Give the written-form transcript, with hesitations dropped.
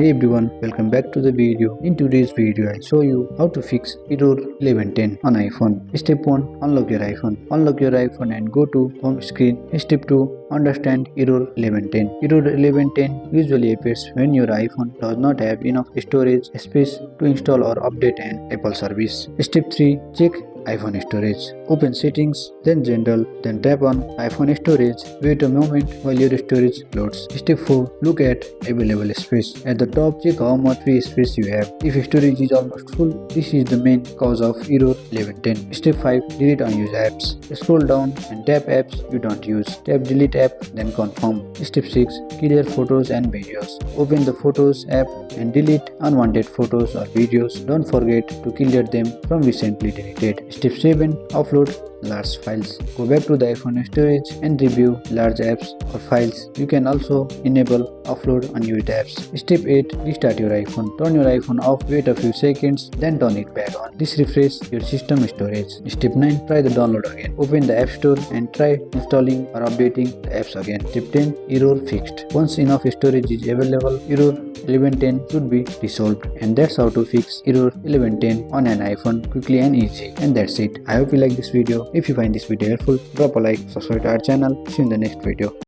Hey everyone, welcome back to the video. In today's video, I'll show you how to fix error 1110 on iPhone. Step 1. Unlock your iPhone. Unlock your iPhone and go to home screen. Step 2. Understand error 1110. Error 1110 usually appears when your iPhone does not have enough storage space to install or update an Apple service. Step 3. Check iPhone storage. Open settings, then general, then tap on iPhone storage. Wait a moment while your storage loads. Step 4. Look at available space. At the top, check how much free space you have. If storage is almost full, this is the main cause of error 1110. Step 5. Delete unused apps. Scroll down and tap apps you don't use. Tap delete app, then confirm. Step 6. Clear photos and videos. Open the Photos app and delete unwanted photos or videos. Don't forget to clear them from recently deleted. Step 7. Offload large files. Go back to the iPhone storage and review large apps or files. You can also enable offload unused apps. Step 8. Restart your iPhone. Turn your iPhone off, wait a few seconds, then turn it back on. This refreshes your system storage. Step 9. Try the download again. Open the App Store and try installing or updating the apps again. Step 10. Error fixed. Once enough storage is available, error 1110 should be resolved. And that's how to fix error 1110 on an iPhone quickly and easy. And that's it. I hope you like this video. If you find this video helpful, drop a like, subscribe to our channel. See you in the next video.